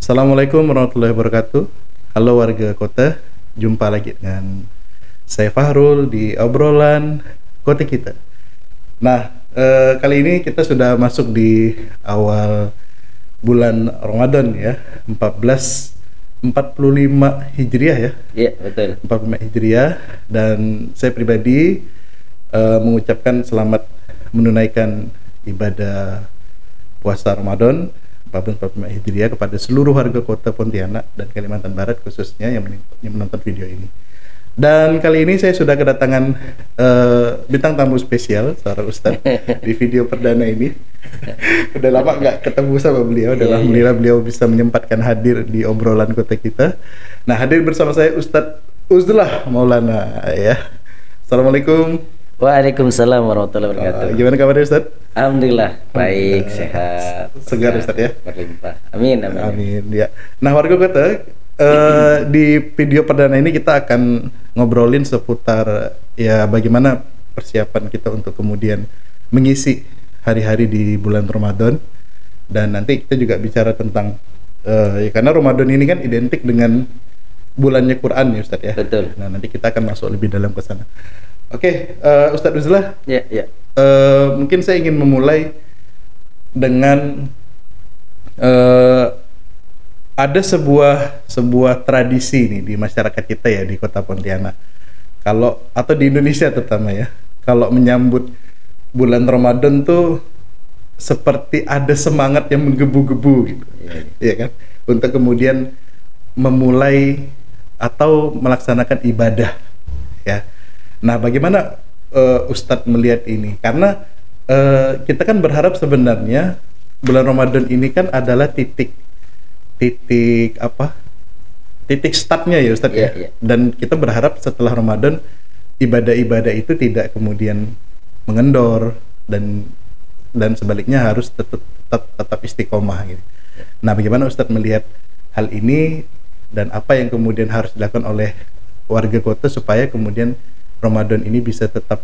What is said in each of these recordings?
Assalamualaikum warahmatullahi wabarakatuh. Halo warga kota, jumpa lagi dengan saya Fahrul di obrolan kota kita. Nah, kali ini kita sudah masuk di awal bulan Ramadan ya, 1445 Hijriah ya. Iya, betul. 45 Hijriah, dan saya pribadi mengucapkan selamat menunaikan ibadah puasa Ramadan 1445 Hijriah kepada seluruh warga kota Pontianak dan Kalimantan Barat khususnya yang menonton video ini. Dan kali ini saya sudah kedatangan bintang tamu spesial, seorang ustadz di video perdana ini. Udah lama nggak ketemu sama beliau, dan alhamdulillah beliau bisa menyempatkan hadir di obrolan kota kita. Nah, hadir bersama saya Ustadz Uzdullah Maulana ya. Assalamualaikum. Waalaikumsalam warahmatullahi wabarakatuh. Gimana kabarnya Ustadz? Alhamdulillah, baik, sehat. Segar Ustadz ya? Berlimpah. Amin, amin. Amin ya. Nah, warga kota, di video perdana ini kita akan ngobrolin seputar ya bagaimana persiapan kita untuk kemudian mengisi hari-hari di bulan Ramadan, dan nanti kita juga bicara tentang ya karena Ramadan ini kan identik dengan bulannya Quran ya Ustadz ya. Betul. Nah, nanti kita akan masuk lebih dalam ke sana. Oke, Ustadz Uzdullah. Ya, ya. Mungkin saya ingin memulai dengan ada sebuah tradisi nih di masyarakat kita ya di Kota Pontianak. Atau di Indonesia terutama ya. Kalau menyambut bulan Ramadan tuh seperti ada semangat yang menggebu-gebu gitu. Iya kan? Untuk kemudian memulai atau melaksanakan ibadah ya. Nah, bagaimana Ustadz melihat ini? Karena kita kan berharap sebenarnya bulan Ramadan ini kan adalah titik startnya ya Ustadz ya. Dan kita berharap setelah Ramadan ibadah-ibadah itu tidak kemudian mengendor, dan sebaliknya harus tetap istiqomah gitu. Nah, bagaimana Ustadz melihat hal ini, dan apa yang kemudian harus dilakukan oleh warga kota supaya kemudian Ramadan ini bisa tetap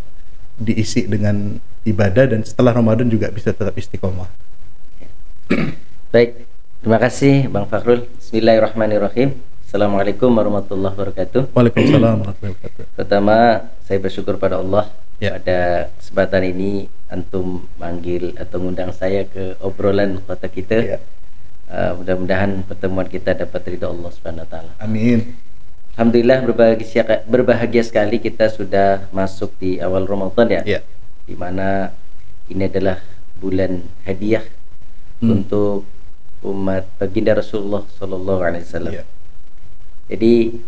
diisi dengan ibadah, dan setelah Ramadan juga bisa tetap istiqomah. Baik, terima kasih Bang Fahrul. Bismillahirrahmanirrahim. Assalamualaikum warahmatullahi wabarakatuh. Waalaikumsalam warahmatullahi wabarakatuh. Pertama, saya bersyukur pada Allah pada Ya. kesempatan ini antum manggil atau ngundang saya ke obrolan kota kita. Ya. Mudah-mudahan pertemuan kita dapat ridha Allah Subhanahu wa taala. Amin. Alhamdulillah, berbahagia sekali kita sudah masuk di awal Ramadan ya. Ya. Di mana ini adalah bulan hadiah untuk umat baginda Rasulullah Sallallahu Alaihi Wasallam. Ya. Jadi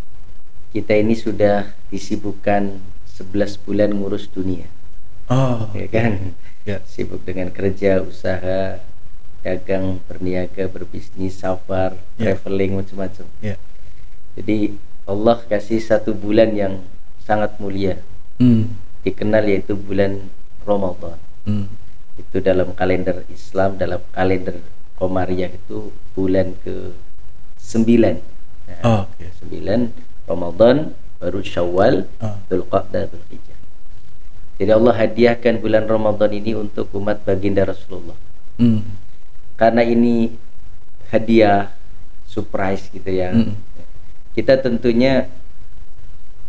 kita ini sudah disibukkan 11 bulan ngurus dunia. Oh, Ya kan? Ya. Sibuk dengan kerja, usaha, dagang, berniaga, berbisnis, safar, Ya. traveling, macam-macam. Ya. Jadi Allah kasih satu bulan yang sangat mulia, dikenal yaitu bulan Ramadan. Itu dalam kalender Islam, dalam kalender Komariah itu bulan ke-9. Nah, 9 Ramadan, baru Syawal, Dzulqa'dah, Dzulhijjah. Jadi Allah hadiahkan bulan Ramadan ini untuk umat baginda Rasulullah. Karena ini hadiah surprise gitu ya. Kita tentunya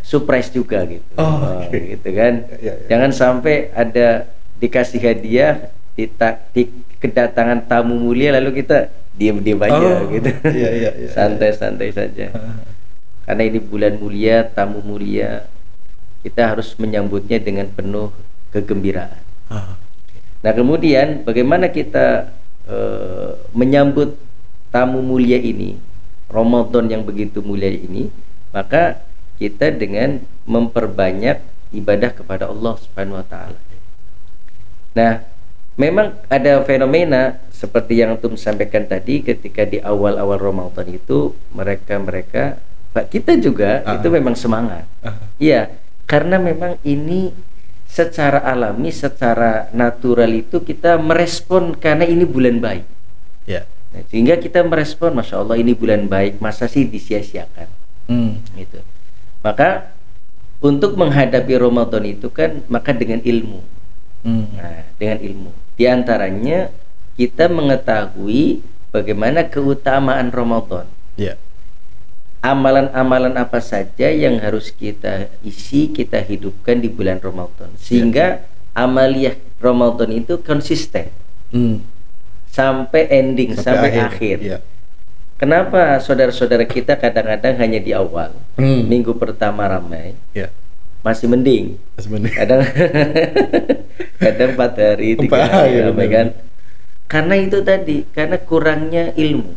surprise juga gitu. Gitu kan. Ya. Jangan sampai ada dikasih hadiah di kedatangan tamu mulia lalu kita diam-diam aja gitu. Iya. Santai-santai saja. Karena ini bulan mulia, tamu mulia, kita harus menyambutnya dengan penuh kegembiraan. Nah, kemudian bagaimana kita menyambut tamu mulia ini, Ramadan yang begitu mulia ini? Maka kita dengan memperbanyak ibadah kepada Allah Subhanahu wa taala. Nah, memang ada fenomena seperti yang antum sampaikan tadi, ketika di awal-awal Ramadan itu mereka kita juga itu memang semangat. Iya, karena memang ini secara alami, secara natural itu kita merespon karena ini bulan baik. Ya. Nah, sehingga kita merespon, Masya Allah ini bulan baik, masa sih disia-siakan. Gitu. Maka untuk menghadapi Ramadan itu kan maka dengan ilmu. Nah, dengan ilmu. Di antaranya kita mengetahui bagaimana keutamaan Ramadan. Ya. Amalan-amalan apa saja yang harus kita isi, kita hidupkan di bulan Ramadan, sehingga amaliyah Ramadan itu konsisten sampai ending, sampai akhir. Ya. Kenapa saudara-saudara kita kadang-kadang hanya di awal, minggu pertama ramai, masih mending. Kadang kadang 4 hari, 3 hari ramai kan? Karena itu tadi, karena kurangnya ilmu.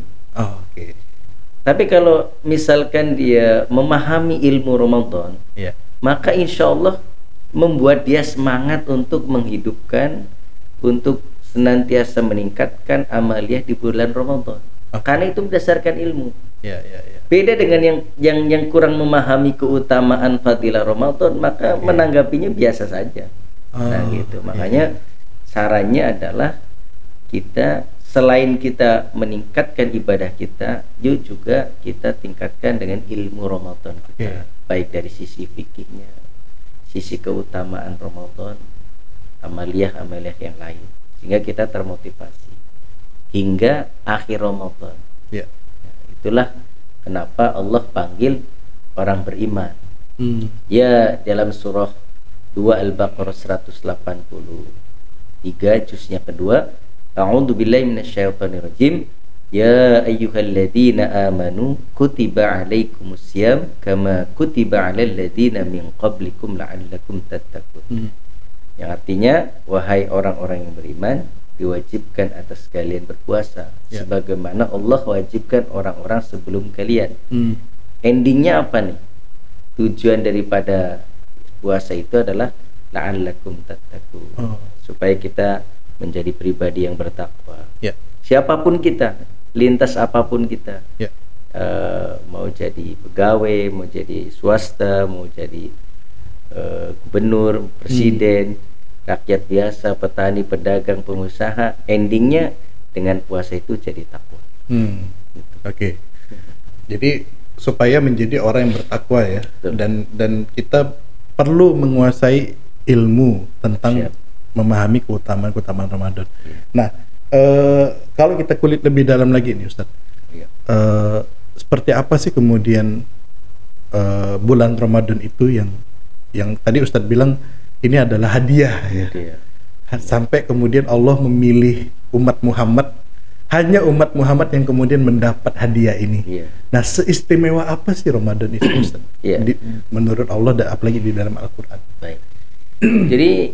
Tapi kalau misalkan dia memahami ilmu Ramadan, maka insya Allah membuat dia semangat untuk menghidupkan, untuk senantiasa meningkatkan amaliyah di bulan Ramadan. Karena itu berdasarkan ilmu. Beda dengan yang kurang memahami keutamaan fadilah Ramadan, maka menanggapinya biasa saja. Nah gitu. Makanya sarannya adalah kita selain kita meningkatkan ibadah kita, juga kita tingkatkan dengan ilmu Ramadan kita, baik dari sisi fikihnya, sisi keutamaan Ramadan, amaliyah-amaliyah yang lain, sehingga kita termotivasi hingga akhir Ramadan. Nah, itulah kenapa Allah panggil orang beriman. Ya, dalam surah 2 Al-Baqarah 183 juznya kedua, A'udzu billahi minasyaitonir rajim. Ya ayyuhalladzina amanu kutiba alaikumusiyam kama kutiba alal ladzina min qablikum la'allakum tattaqun. Yang artinya, wahai orang-orang yang beriman, diwajibkan atas kalian berpuasa sebagaimana Allah wajibkan orang-orang sebelum kalian. Endingnya apa nih? Tujuan daripada puasa itu adalah la'allakum tattaqun, supaya kita menjadi pribadi yang bertakwa. Siapapun kita, lintas apapun kita, mau jadi pegawai, mau jadi swasta, mau jadi gubernur, presiden, rakyat biasa, petani, pedagang, pengusaha, endingnya dengan puasa itu jadi takwa. Jadi supaya menjadi orang yang bertakwa ya. Dan kita perlu menguasai ilmu tentang memahami keutamaan Ramadan. Nah, kalau kita kulik lebih dalam lagi nih Ustaz, seperti apa sih kemudian bulan Ramadan itu yang tadi Ustaz bilang ini adalah hadiah ya. Sampai kemudian Allah memilih umat Muhammad, hanya umat Muhammad yang kemudian mendapat hadiah ini. Nah, seistimewa apa sih Ramadan itu Ustaz? Menurut Allah dan apalagi di dalam Al-Qur'an. Baik. Jadi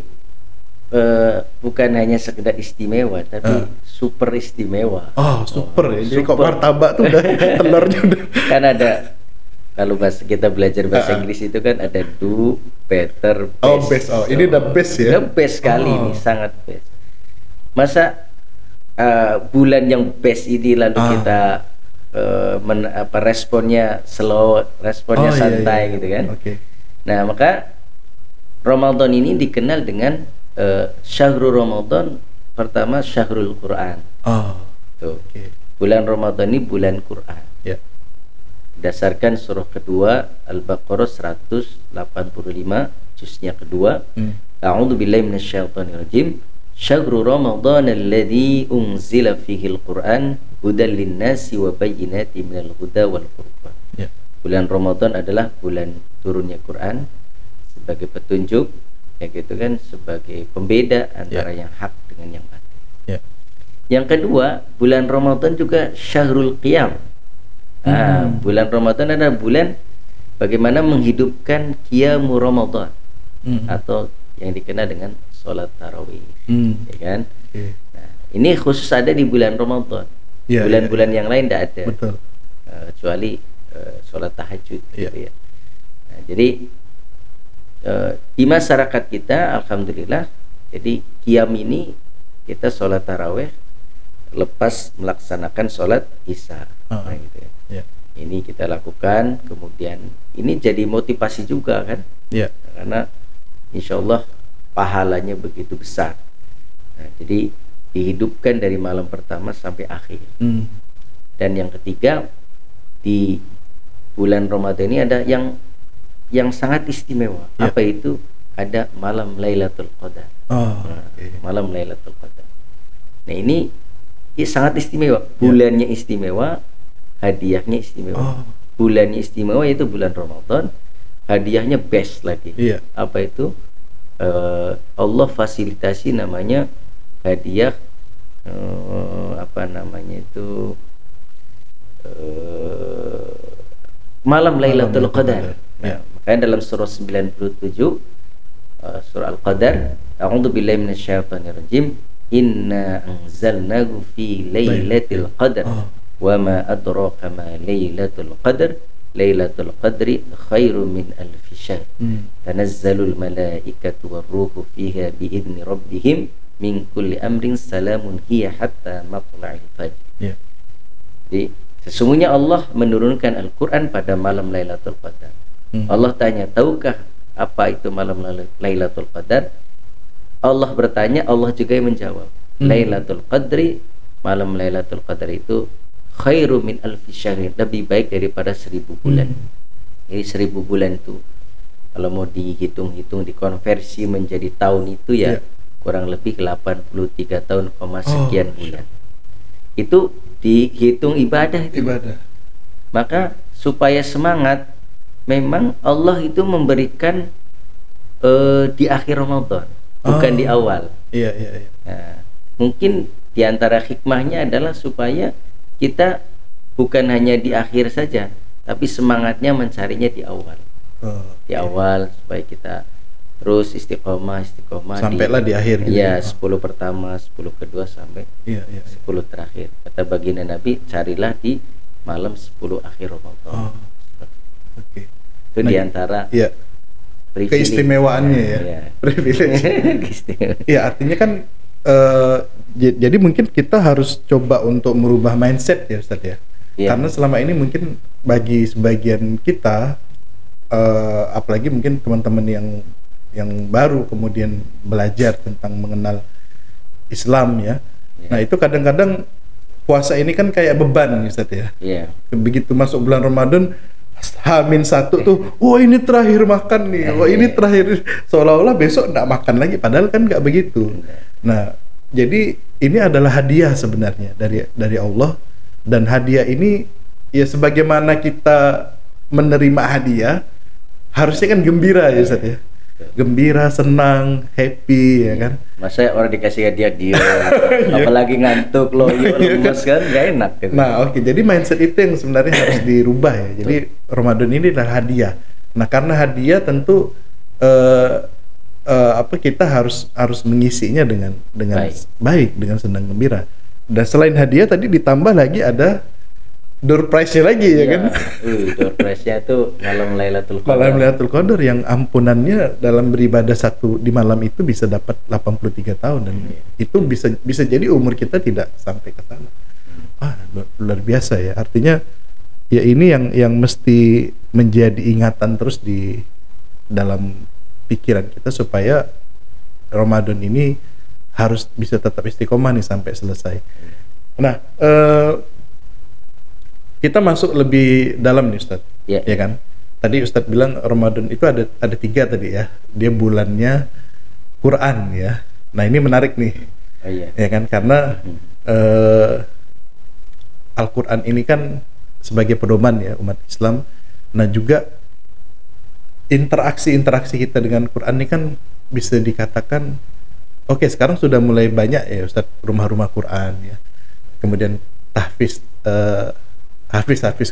bukan hanya sekedar istimewa, tapi super istimewa. Super ya. Jadi kok martabak tuh udah telurnya udah. Kan ada, kalau kita belajar bahasa Inggris itu kan ada do, better, best. Ini udah best ya. The best sekali ini, sangat best. Masa bulan yang best ini lalu kita responnya slow, responnya santai gitu kan. Nah, maka Ramadan ini dikenal dengan Syahrul Ramadan, pertama Syahrul Quran. Bulan Ramadan ini bulan Quran. Berdasarkan surah kedua Al-Baqarah 185 juznya kedua, A'udzu billahi minasyaitonir rajim. Syahrul Ramadan alladzi unzila fihi al-Qur'an hudan lin-nasi wa bayyinatin minal huda wal furqan. Bulan Ramadan adalah bulan turunnya Quran sebagai petunjuk, ya gitu kan, sebagai pembeda antara yang hak dengan yang batil. Yang kedua, bulan Ramadan juga Syahrul Qiyam. Bulan Ramadan adalah bulan bagaimana menghidupkan Qiyamul Ramadan, atau yang dikenal dengan sholat tarawih, ya kan? Nah, ini khusus ada di bulan Ramadan. Bulan-bulan yang lain tidak ada. Kecuali sholat tahajud, gitu ya. Nah, jadi di masyarakat kita, alhamdulillah, jadi qiyam ini kita sholat tarawih lepas melaksanakan sholat isya, gitu ya. Ini kita lakukan, kemudian ini jadi motivasi juga kan, karena insya Allah pahalanya begitu besar. Nah, jadi dihidupkan dari malam pertama sampai akhir. Dan yang ketiga, di bulan Ramadan ini ada yang sangat istimewa. Apa itu? Ada malam Lailatul Qadar. Malam Lailatul Qadar. Nah, ini sangat istimewa. Bulannya istimewa, hadiahnya istimewa. Bulannya istimewa yaitu bulan Ramadan, hadiahnya best lagi. Apa itu? Allah fasilitasi namanya hadiah apa namanya itu malam Lailatul Qadar. Makanya dalam surah 97 surah Al-Qadar, a'udzu billahi minasyaitonir rajim, inna anzalnahu fi lailatul qadar wa ma adraka ma lailatul qadar lailatul qadri khairum min alfi syahr tanazzalul malaikatu warruhu fiha biidzni rabbihim min kulli amrin salamun hiya hatta matla'il fajr. Jadi sesungguhnya Allah menurunkan Al-Quran pada malam Lailatul Qadar. Allah tanya, tahukah apa itu malam Lailatul Qadar? Allah bertanya, Allah juga yang menjawab. Lailatul Qadri, malam Lailatul Qadar itu khairu min alfi syahrin, lebih baik daripada 1000 bulan. Jadi 1000 bulan itu kalau mau dihitung-hitung, dikonversi menjadi tahun itu ya kurang lebih 83 tahun, sekian bulan. Itu dihitung ibadah itu. Maka supaya semangat, memang Allah itu memberikan di akhir Ramadan, bukan di awal. Nah, mungkin diantara hikmahnya adalah supaya kita bukan hanya di akhir saja, tapi semangatnya mencarinya di awal. Di awal supaya kita terus istiqomah sampailah di akhir gitu. 10 pertama, 10 kedua sampai 10 terakhir. Kata baginda Nabi, carilah di malam 10 akhir Ramadan. Itu diantara keistimewaannya privilege. Artinya kan jadi mungkin kita harus coba untuk merubah mindset ya Ustaz ya. Karena selama ini mungkin bagi sebagian kita apalagi mungkin teman-teman yang baru kemudian belajar tentang mengenal Islam ya. Nah itu kadang-kadang puasa ini kan kayak beban Ustaz ya. Begitu masuk bulan Ramadan H-1 tuh, wah ini terakhir makan nih, wah ini terakhir, seolah-olah besok nggak makan lagi, padahal kan nggak begitu. Nah jadi ini adalah hadiah sebenarnya dari Allah, dan hadiah ini ya sebagaimana kita menerima hadiah harusnya kan gembira ya Ustaz ya. Gembira, senang, happy ya kan. Masa orang dikasih hadiah dia apalagi ngantuk loyo lemes kan gak enak gitu. Nah jadi mindset itu yang sebenarnya harus dirubah ya. Jadi Ramadan ini adalah hadiah. Nah karena hadiah tentu kita harus mengisinya dengan baik, dengan senang gembira. Dan selain hadiah tadi ditambah lagi ada door prize-nya lagi ya kan. Door prize-nya itu malam Lailatul Qadar. Malam Lailatul Qadar yang ampunannya dalam beribadah di malam itu bisa dapat 83 tahun dan itu bisa jadi umur kita tidak sampai ke sana. Luar biasa ya. Artinya ya ini yang mesti menjadi ingatan terus di dalam pikiran kita supaya Ramadan ini harus bisa tetap istiqomah nih sampai selesai. Nah, kita masuk lebih dalam nih Ustadz, ya kan? Tadi Ustadz bilang Ramadan itu ada 3 tadi ya. Dia bulannya Quran ya. Nah ini menarik nih, ya kan? Karena Al-Quran ini kan sebagai pedoman ya umat Islam. Nah juga interaksi kita dengan Quran ini kan bisa dikatakan, oke, sekarang sudah mulai banyak ya Ustadz rumah-rumah Quran ya. Kemudian hafiz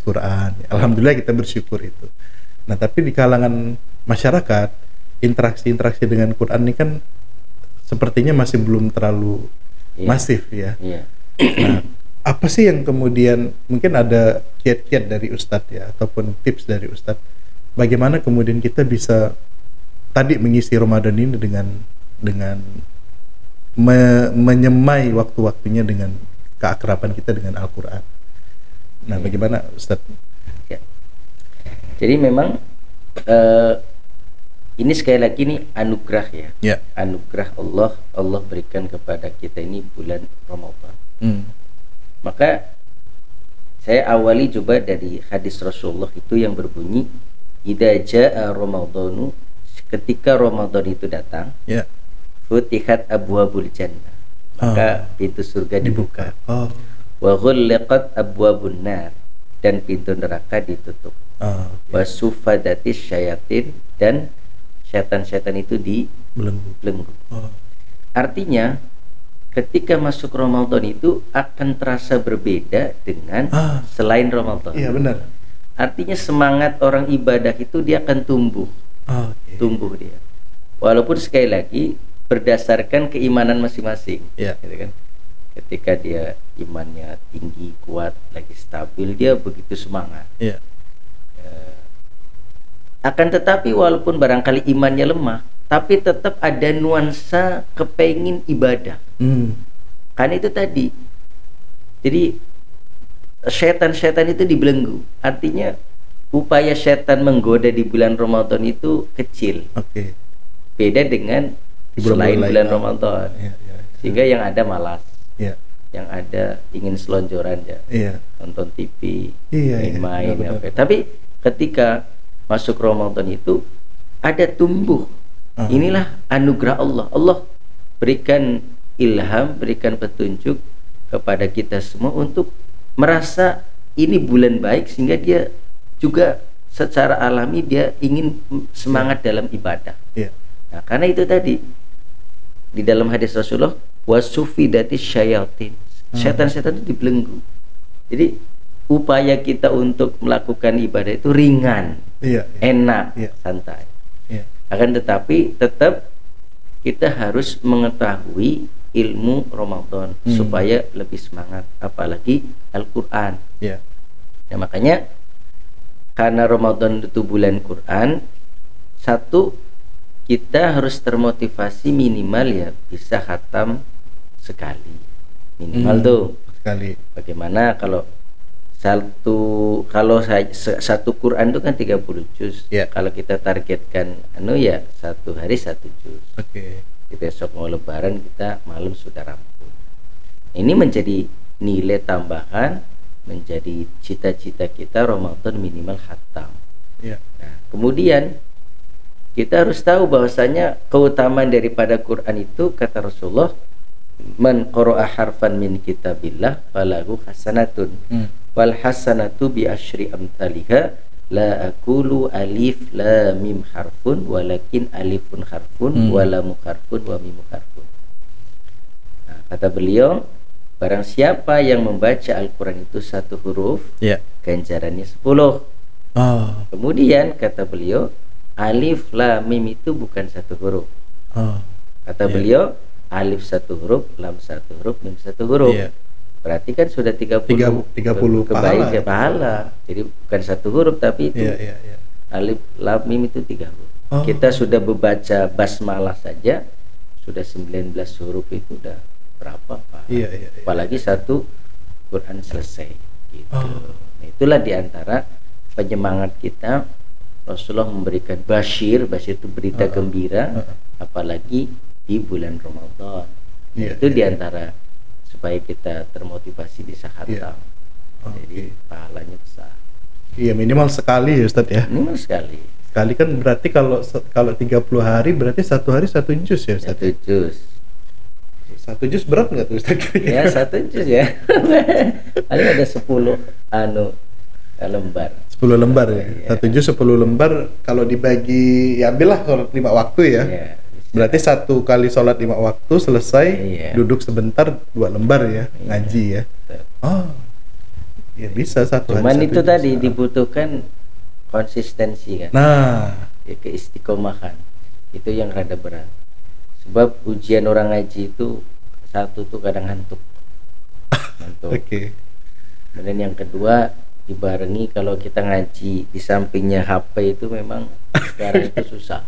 Quran. Alhamdulillah kita bersyukur itu. Nah, tapi di kalangan masyarakat interaksi dengan Quran ini kan sepertinya masih belum terlalu masif ya. Nah, apa sih yang kemudian mungkin ada kiat-kiat dari Ustadz ya ataupun tips dari Ustadz bagaimana kemudian kita bisa tadi mengisi Ramadan ini dengan menyemai waktu-waktunya dengan keakraban kita dengan Al-Quran. Nah, bagaimana Ustadz? Ya. Jadi memang ini sekali lagi nih anugerah ya. Anugerah Allah berikan kepada kita ini bulan Ramadan. Maka saya awali coba dari hadis Rasulullah itu yang berbunyi, idza jaa Ramadhanu, ketika Ramadan itu datang, futihat abwabul jannah. maka pintu surga dibuka. Wa ghulliqat abwabun nar, dan pintu neraka ditutup. Wa sufadatis syayatin, dan setan-setan itu dibelenggu. Artinya ketika masuk Ramadan itu akan terasa berbeda dengan selain Ramadan. Iya, benar. Artinya semangat orang ibadah itu dia akan tumbuh. Tumbuh dia. Walaupun sekali lagi berdasarkan keimanan masing-masing. Gitu kan? Ketika dia imannya tinggi, kuat, lagi stabil, dia begitu semangat. Akan tetapi walaupun barangkali imannya lemah, tapi tetap ada nuansa kepengin ibadah. Karena itu tadi. Jadi setan-setan itu dibelenggu. Artinya upaya setan menggoda di bulan Ramadan itu kecil. Beda dengan selain bulan Ramadan. Sehingga yang ada malas. Yang ada ingin selonjoran ya. Nonton TV, main. Tapi ketika masuk Ramadan itu ada tumbuh. Inilah anugerah Allah. Allah berikan ilham, berikan petunjuk kepada kita semua untuk merasa ini bulan baik, sehingga dia juga secara alami dia ingin semangat dalam ibadah. Nah, karena itu tadi di dalam hadis Rasulullah, wasufidatis syayatin, setan-setan itu dibelenggu. Jadi upaya kita untuk melakukan ibadah itu ringan, enak, santai. Akan tetapi tetap kita harus mengetahui ilmu Ramadan supaya lebih semangat, apalagi Al-Quran. Nah, makanya karena Ramadan itu bulan Quran, satu, kita harus termotivasi minimal ya bisa khatam sekali minimal tuh sekali. Bagaimana kalau satu Quran itu kan 30 juz. Kalau kita targetkan ya satu hari 1 juz. Di besok mau lebaran kita malam sudah rampung. Ini menjadi nilai tambahan, menjadi cita-cita kita Ramadan minimal khatam. Nah, kemudian kita harus tahu bahwasanya keutamaan daripada Quran itu, kata Rasulullah, man qara'a harfan min kitabillah falahu hasanatun wal hasanatu bi asyri amthaliha la aqulu alif lam mim harfun walakin alifun harfun wa lam harfun wa mim harfun. Nah, kata beliau, barang siapa yang membaca Al-Quran itu 1 huruf, ganjarannya 10. Kemudian kata beliau, alif lam mim itu bukan 1 huruf. Kata beliau, alif 1 huruf, lam 1 huruf, mim 1 huruf. Berarti kan sudah 30 kebaikan pahala. Jadi bukan 1 huruf, tapi itu alif lam mim itu 3 huruf. Kita sudah membaca basmalah saja sudah 19 huruf, itu udah berapa Pak? Apalagi 1 Quran selesai gitu. Nah, itulah diantara penyemangat kita. Rasulullah memberikan basyir itu berita gembira, apalagi di bulan Ramadan. Itu diantara supaya kita termotivasi bisa khatam. Jadi pahalanya besar. Minimal sekali ya Ustadz ya. Minimal sekali. Sekali kan berarti kalau 30 hari berarti 1 hari 1 juz ya Ustadz. 1 juz. 1 juz berat nggak tuh Ustadz? Ya 1 juz ya. Paling ada 10 lembar. 10 lembar ya. 1 juz 10 lembar, kalau dibagi ya ambillah sholat 5 waktu ya. Berarti 1 kali sholat 5 waktu selesai, duduk sebentar 2 lembar ya, ngaji ya. Ya bisa 1 hari. Cuman itu tadi dibutuhkan konsistensi kan. Ya, keistiqomahan. Itu yang rada berat. Sebab ujian orang ngaji itu, 1 tuh kadang ngantuk. Kemudian yang kedua, dibarengi kalau kita ngaji di sampingnya HP itu memang sekarang itu susah.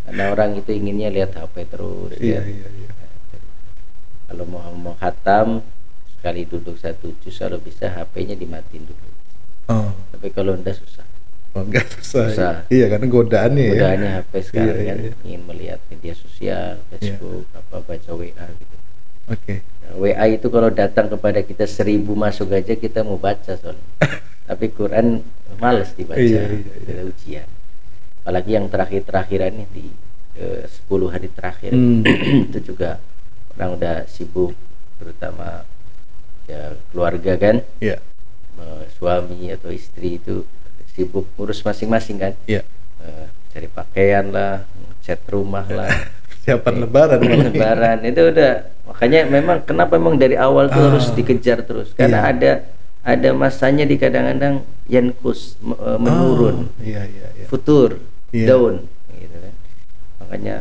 Karena orang itu inginnya lihat HP terus. Kalau mau khatam sekali duduk 1 juz, kalau bisa HP-nya dimatiin dulu. Tapi kalau enggak susah. Enggak susah. Karena godaannya HP sekarang kan ingin melihat media sosial, Facebook, baca WA gitu. WA itu kalau datang kepada kita 1000 masuk aja kita mau baca soalnya. Tapi Quran males dibaca. Ujian. Apalagi yang terakhir-terakhirannya di 10 hari terakhir itu juga orang udah sibuk, terutama ya keluarga kan, Iya. Suami atau istri itu sibuk urus masing-masing kan. Iya. Cari pakaian lah, cat rumah lah, Persiapan lebaran. lebaran itu udah, makanya memang kenapa memang dari awal tuh harus dikejar terus, karena ada masanya di kadang-kadang yankus, menurun, Iya. futur, Iya. down gitu kan. Makanya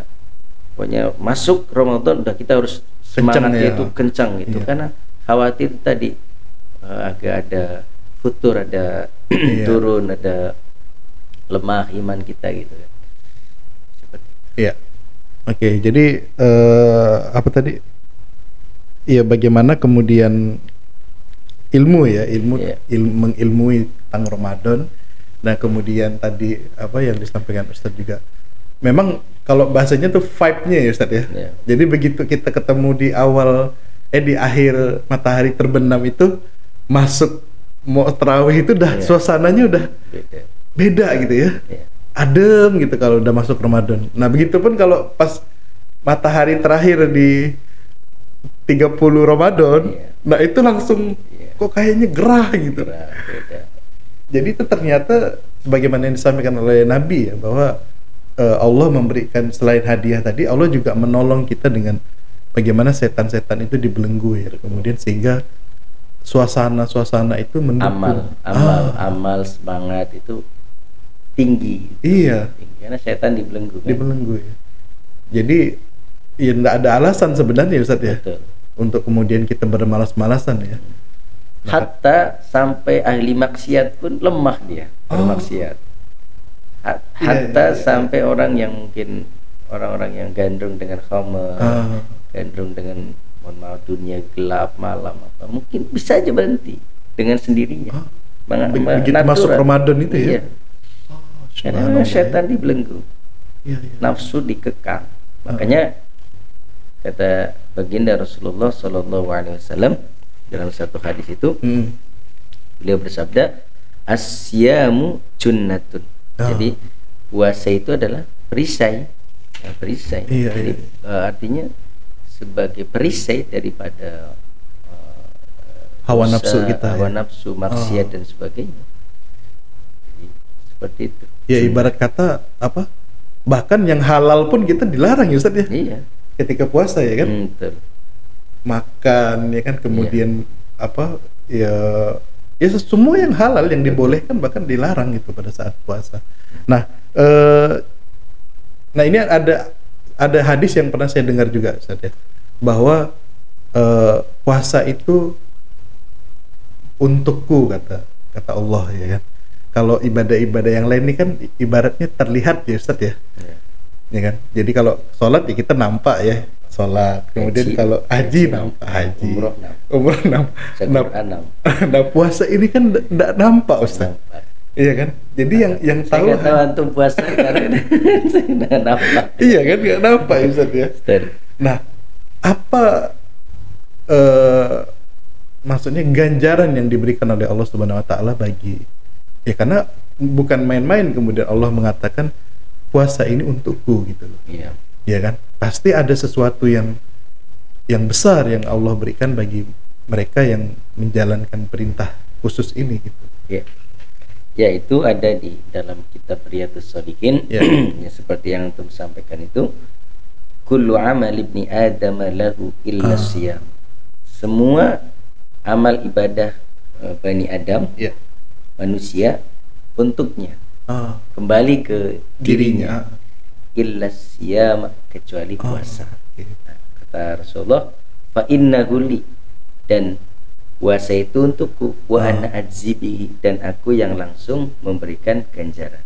pokoknya masuk Ramadan udah kita harus Kencang semangatnya ya. itu kencang gitu, Iya. karena khawatir tadi agak ada futur, ada Iya. turun, ada lemah iman kita gitu kan. Seperti Iya. Oke, jadi apa tadi? Iya, bagaimana kemudian ilmu ya, Iya. mengilmui tentang Ramadan. Nah, kemudian tadi apa yang disampaikan Ustadz juga. Memang kalau bahasanya tuh vibe-nya ya Ustadz ya. Iya. Jadi begitu kita ketemu di awal di akhir matahari terbenam itu, masuk mau tarawih itu udah Iya. suasananya udah beda. beda gitu ya. Iya. Adem gitu kalau udah masuk Ramadan. Nah, begitupun kalau pas matahari terakhir di 30 Ramadan, Iya. nah itu langsung Iya. kok kayaknya gerah gitu. Nah, beda. Jadi itu ternyata sebagaimana yang disampaikan oleh Nabi ya, bahwa Allah memberikan selain hadiah tadi, Allah juga menolong kita dengan bagaimana setan-setan itu dibelenggu ya. Kemudian sehingga suasana-suasana itu mendukung. Amal semangat itu tinggi. Iya. Tinggi, karena setan dibelenggu kan? Dibelenggu ya. Jadi ya enggak ada alasan sebenarnya Ustaz ya, Betul. untuk kemudian kita bermalas-malasan ya. Hatta sampai ahli maksiat pun lemah dia bermaksiat. Hatta iya. sampai orang yang mungkin orang-orang yang gandrung dengan khamr, gandrung dengan, mohon maaf, dunia gelap malam apa, mungkin bisa aja berhenti dengan sendirinya. Begitu Natural. masuk Ramadan itu ya. Iya. Karena memang setan dibelenggu, Iya. nafsu dikekang. Makanya kata baginda Rasulullah Shallallahu Alaihi Wasallam dalam satu hadis itu, beliau bersabda, asyamu junnatun. Jadi puasa itu adalah perisai, perisai. Iya, Jadi iya. artinya sebagai perisai daripada Hawa dosa, nafsu kita hawa ya. nafsu, maksiat dan sebagainya. Jadi, seperti itu. Ya ibarat kata apa? Bahkan yang halal pun kita dilarang ya Ustaz ya. Iya. Ketika puasa ya kan. Betul. Makan ya kan, kemudian apa ya semua yang halal yang dibolehkan bahkan dilarang gitu pada saat puasa. Nah, nah ini ada hadis yang pernah saya dengar juga Ustaz ya, bahwa puasa itu untukku, kata Allah ya kan. Kalau ibadah-ibadah yang lain ini kan ibaratnya terlihat ya Ustaz ya. Ya kan. Jadi kalau sholat ya kita nampak ya sholat. Kemudian Haji. kalau haji nampak haji. Umroh nampak. Nah, puasa ini kan enggak nampak Ustaz. Iya kan. Jadi yang Saya tahu nggak tahu antum puasa karena saya nggak nampak. iya kan, nggak nampak ya Ustaz ya. Betul. Nah, apa maksudnya ganjaran yang diberikan oleh Allah Subhanahu wa taala bagi, ya karena bukan main-main kemudian Allah mengatakan puasa ini untukku gitu loh. Iya. Ya kan? Pasti ada sesuatu yang besar yang Allah berikan bagi mereka yang menjalankan perintah khusus ini gitu. Ya. Ya, itu ada di dalam kitab Riyadhus Shalihin. Ya. Ya, seperti yang antum sampaikan itu, kullu amal ibni adam lahu illa siyam. Semua amal ibadah Bani Adam, Ya. manusia, untuknya, kembali ke dirinya. Illa siyam, kecuali puasa. Okay. Nah, kata Rasulullah, fa innahu li, dan puasa itu untukku, wa ana adzibihi, dan aku yang langsung memberikan ganjaran.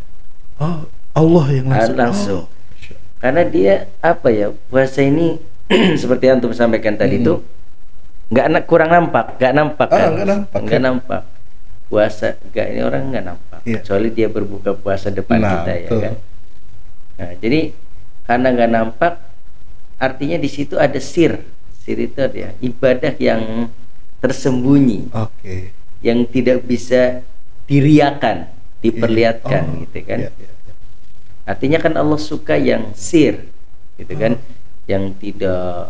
Allah yang langsung. Langsung. Karena dia apa ya, puasa ini seperti yang antum sampaikan tadi itu kurang nampak, nggak nampak kan? Nggak nampak. Puasa ini orang nggak nampak, kecuali dia berbuka puasa depan kita ya kan. Nah, jadi karena nggak nampak, artinya di situ ada sir itu ada ibadah yang tersembunyi, yang tidak bisa diriakan, diperlihatkan, gitu kan. Artinya kan Allah suka yang sir, gitu kan, yang tidak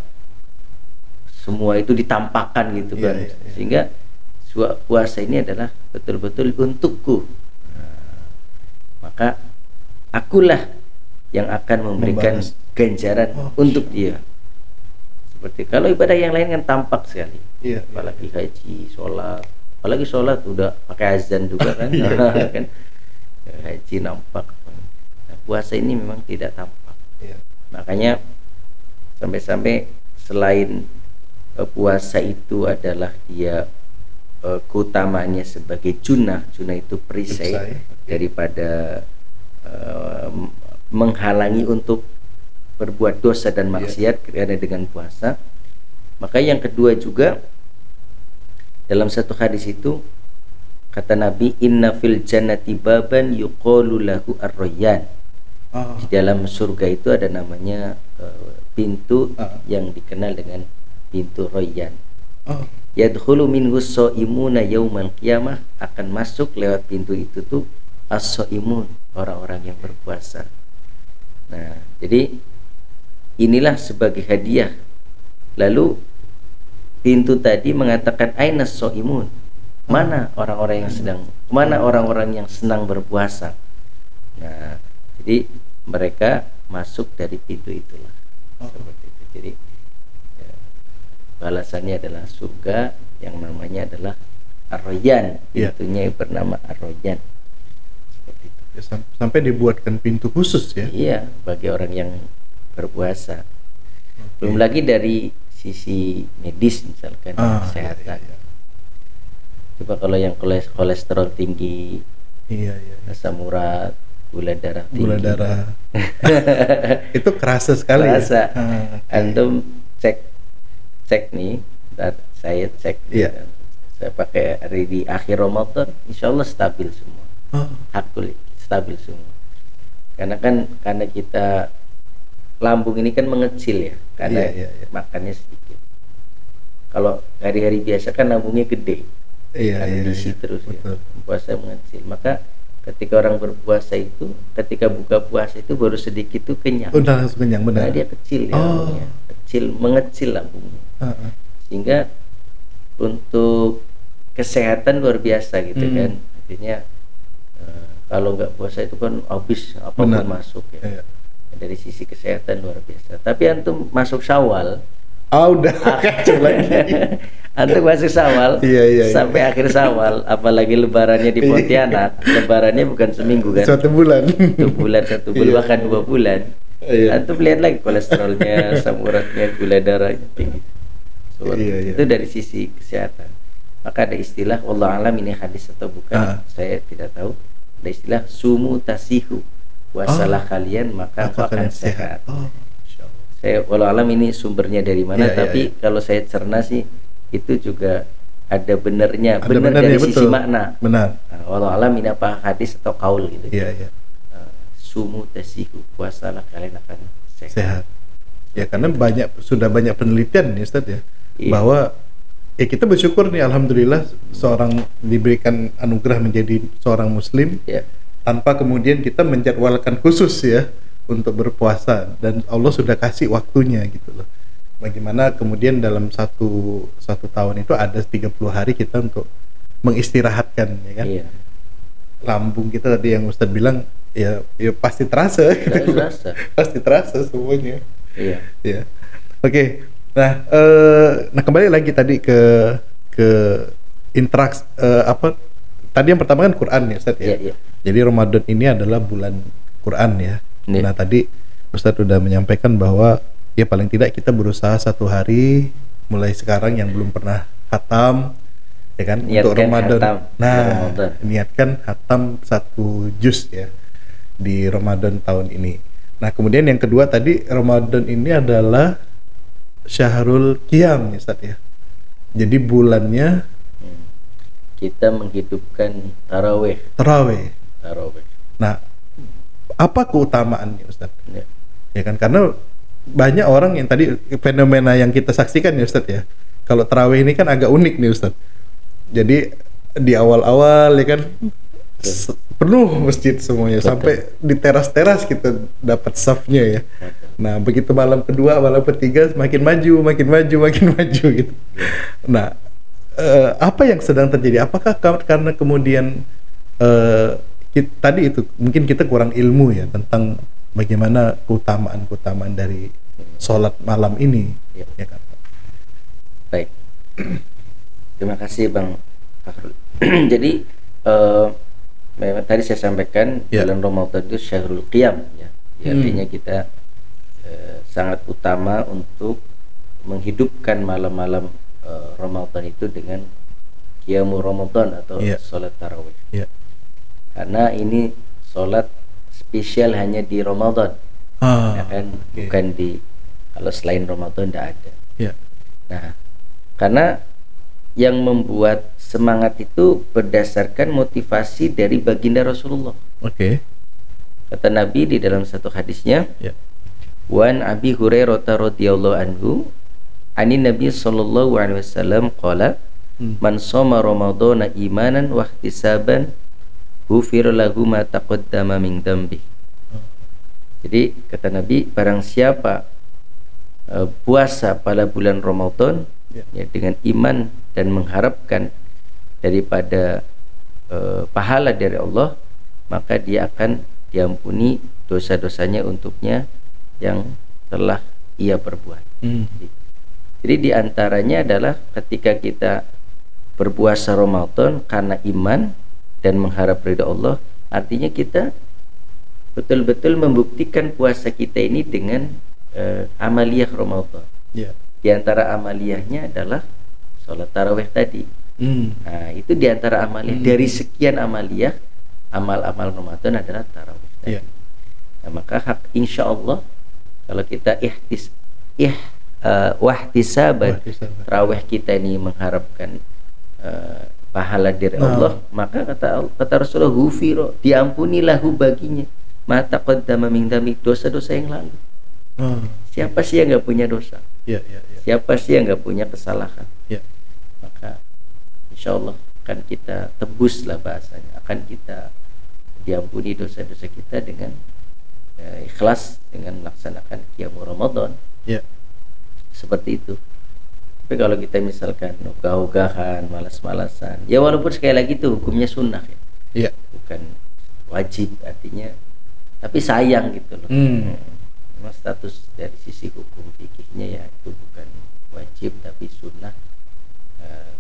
semua itu ditampakkan gitu kan. Sehingga puasa ini adalah betul-betul untukku. Maka akulah yang akan memberikan ganjaran untuk dia. Seperti kalau ibadah yang lain kan tampak sekali. Apalagi haji, sholat, apalagi sholat udah pakai azan juga kan. Kan haji nampak. Nah, puasa ini memang tidak tampak. Makanya sampai-sampai selain puasa itu adalah dia keutamaannya sebagai junah itu perisai daripada menghalangi untuk berbuat dosa dan maksiat karena dengan puasa. Maka yang kedua juga dalam satu hadis itu kata Nabi, inna fil jannati baban yuqalu lahu ar-rayyan. Di dalam surga itu ada namanya pintu yang dikenal dengan pintu Rayyan. Yadkhulu minhu shaimuna yaumal qiyamah, akan masuk lewat pintu itu tuh as-shaimun, orang-orang yang berpuasa. Nah, jadi inilah sebagai hadiah. Lalu pintu tadi mengatakan aina shaimun, mana orang-orang yang senang berpuasa. Nah, jadi mereka masuk dari pintu itulah. Seperti itu. Jadi balasannya adalah surga yang namanya adalah Ar-Rayyan, pintunya bernama Ar-Rayyan. Seperti itu. Sampai dibuatkan pintu khusus ya? Iya, bagi orang yang berpuasa. Belum lagi dari sisi medis misalkan kesehatan. Coba kalau yang kolesterol tinggi, asam urat, gula darah tinggi. Gula darah. Itu kerasa sekali. Kerasa. Antum cek nih, saya cek, saya pakai hari di akhir Ramadan, insya Allah stabil semua, hakul stabil semua. Karena kita lambung ini kan mengecil ya, karena makannya sedikit. Kalau hari-hari biasa kan lambungnya gede, karena diisi terus ya. Puasa mengecil, maka ketika orang berpuasa itu, ketika buka puasa itu baru sedikit tuh kenyang. Udah langsung kenyang, benar. Nah, dia kecil ya, lambungnya. Mengecil lambungnya. Sehingga untuk kesehatan luar biasa gitu kan. Artinya kalau nggak puasa itu kan habis apapun masuk ya. Dari sisi kesehatan luar biasa. Tapi antum masuk Syawal, udah kacau lagi. Antum masuk Syawal sampai akhir Syawal, apalagi lebarannya di Pontianak, lebarannya bukan seminggu kan. Satu bulan, satu bulan bahkan 2 bulan. Antum lihat lagi kolesterolnya, asam uratnya, gula darahnya tinggi. Itu dari sisi kesehatan. Maka ada istilah, wallahu alam ini hadis atau bukan, saya tidak tahu. Ada istilah sumu tasihu, puasalah kalian maka akan sehat. Saya wallahu alam ini sumbernya dari mana, tapi kalau saya cerna sih itu juga ada benernya, benar dari sisi makna. Benar. Wallahu alam ini apa hadis atau kaul gitu. Sumu tasihu, puasalah kalian akan sehat. Ya karena sudah banyak penelitian nih Ustaz ya, bahwa kita bersyukur nih alhamdulillah seorang diberikan anugerah menjadi seorang muslim tanpa kemudian kita menjadwalkan khusus ya untuk berpuasa, dan Allah sudah kasih waktunya gitu loh. Bagaimana kemudian dalam satu tahun itu ada 30 hari kita untuk mengistirahatkan ya kan. Lambung kita tadi yang Ustadz bilang ya pasti terasa gitu. Pasti terasa semuanya. Oke. Nah kembali lagi tadi ke interaksi tadi yang pertama kan Quran ya Ustadz ya. Jadi Ramadan ini adalah bulan Quran ya. Nah tadi Ustadz sudah menyampaikan bahwa ya paling tidak kita berusaha 1 hari mulai sekarang yang belum pernah khatam ya kan, untuk Ramadan. Niatkan khatam 1 juz ya di Ramadan tahun ini. Nah kemudian yang kedua tadi, Ramadan ini adalah Syahrul Qiyam ya Ustaz ya. Jadi bulannya kita menghidupkan tarawih. Nah apa keutamaannya Ustaz? Ya kan, karena banyak orang yang tadi fenomena yang kita saksikan ya Ustaz ya. Kalau tarawih ini kan agak unik nih Ustaz. Jadi di awal-awal ya kan penuh masjid semuanya. Sampai di teras-teras kita dapat safnya ya. Nah, begitu malam kedua, malam ketiga makin maju gitu. Nah, apa yang sedang terjadi? Apakah karena kemudian tadi itu mungkin kita kurang ilmu ya tentang bagaimana keutamaan dari sholat malam ini, ya kan? Baik. Terima kasih Bang Fakhrul. Jadi memang tadi saya sampaikan bulan Ramadan itu syahrul qiyam ya. Artinya kita sangat utama untuk menghidupkan malam-malam Ramadan itu dengan qiyamul Ramadan atau sholat tarawih. Karena ini sholat spesial hanya di Ramadan. Ya kan? Bukan di, kalau selain Ramadan tidak ada. Nah, karena yang membuat semangat itu berdasarkan motivasi dari baginda Rasulullah. Kata Nabi di dalam satu hadisnya, Wan Abi Hurairah radhiyallahu anhu, anin Nabi sallallahu alaihi wasallam qala, man shoma ramadhana imanan wa ihtisaban ghufira lahu ma taqaddama min dzambi. Jadi kata Nabi, barang siapa puasa pada bulan Ramadan ya dengan iman dan mengharapkan daripada pahala dari Allah, maka dia akan diampuni dosa-dosanya untuknya yang telah ia perbuat. Jadi diantaranya adalah ketika kita berpuasa Ramadan karena iman dan mengharap ridha Allah, artinya kita betul-betul membuktikan puasa kita ini dengan amaliyah Ramadan. Di antara amaliyahnya adalah sholat tarawih tadi. Nah, itu di antara amaliyah. Dari sekian amaliyah, amal-amal Ramadan adalah tarawih tadi. Nah, maka insya Allah kalau kita wahtisaban tarawih kita ini mengharapkan pahala dari Allah, maka kata Rasulullah, ghufira, diampunilahu baginya ma taqaddama min dzambi, dosa-dosa yang lalu. Siapa sih yang nggak punya dosa? Siapa sih yang nggak punya kesalahan? Maka insya Allah akan kita tebus lah bahasanya, akan kita diampuni dosa-dosa kita dengan ikhlas, dengan melaksanakan qiyamul Ramadan. Seperti itu. Tapi kalau kita misalkan ogah-ogahan, malas-malasan, ya walaupun sekali lagi itu hukumnya sunnah ya, bukan wajib artinya, tapi sayang gitu loh. Memang status dari sisi hukum fikihnya ya itu bukan wajib tapi sunnah,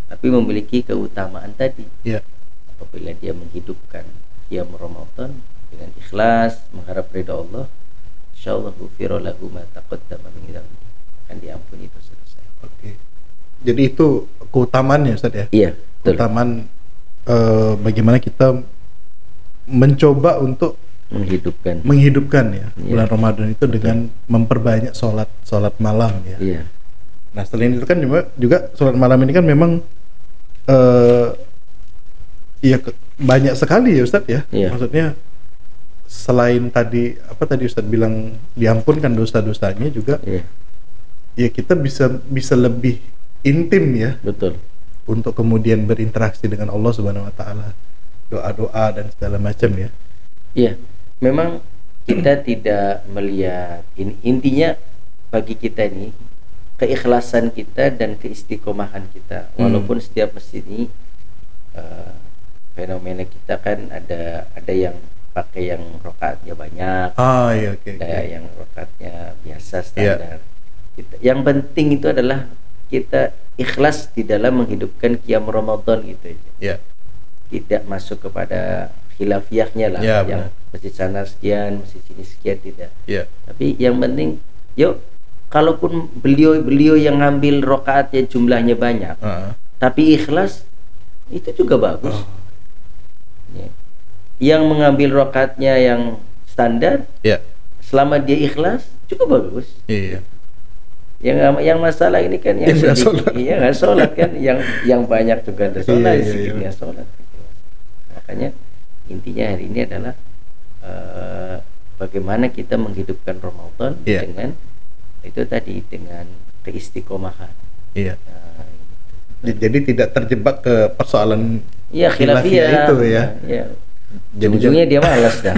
tapi memiliki keutamaan tadi. Apabila dia menghidupkan qiyam Ramadan dengan ikhlas, mengharap ridha Allah, insyaallah ghufira lahu ma taqaddama min dzambi, akan diampuni dosa-dosa. Jadi itu keutamaannya Ustaz ya? Iya, betul. Keutamaan bagaimana kita mencoba untuk menghidupkan ya bulan Ramadan itu dengan memperbanyak sholat malam ya. Nah, selain itu kan juga sholat malam ini kan memang banyak sekali ya Ustaz ya. Maksudnya selain tadi Ustaz bilang diampunkan dosa-dosanya juga, ya kita bisa lebih intim ya. Betul. Untuk kemudian berinteraksi dengan Allah Subhanahu wa taala. Doa-doa dan segala macam ya. Iya. Memang kita tidak melihat intinya bagi kita ini keikhlasan kita dan keistiqomahan kita. Walaupun setiap masjid ini fenomena kita kan ada yang pakai yang rakaatnya banyak, ada yang rakaatnya biasa standar. Yang penting itu adalah kita ikhlas di dalam menghidupkan qiyam Ramadan gitu aja. Tidak masuk kepada khilafiyahnya lah, yang masjid sana sekian, masjid sini sekian, tidak. Tapi yang penting, yuk, kalaupun beliau yang ngambil rakaatnya jumlahnya banyak, tapi ikhlas, itu juga bagus. Yang mengambil rakaatnya yang standar, selama dia ikhlas, juga bagus. Yang masalah ini kan yang nggak sholat kan, yang banyak juga ada sholat, sedikitnya sholat. Makanya intinya hari ini adalah bagaimana kita menghidupkan Ramadan dengan itu tadi, dengan keistiqomahan. Jadi tidak terjebak ke persoalan khilafiyah itu ya. Ujung-ujungnya dia malas dah.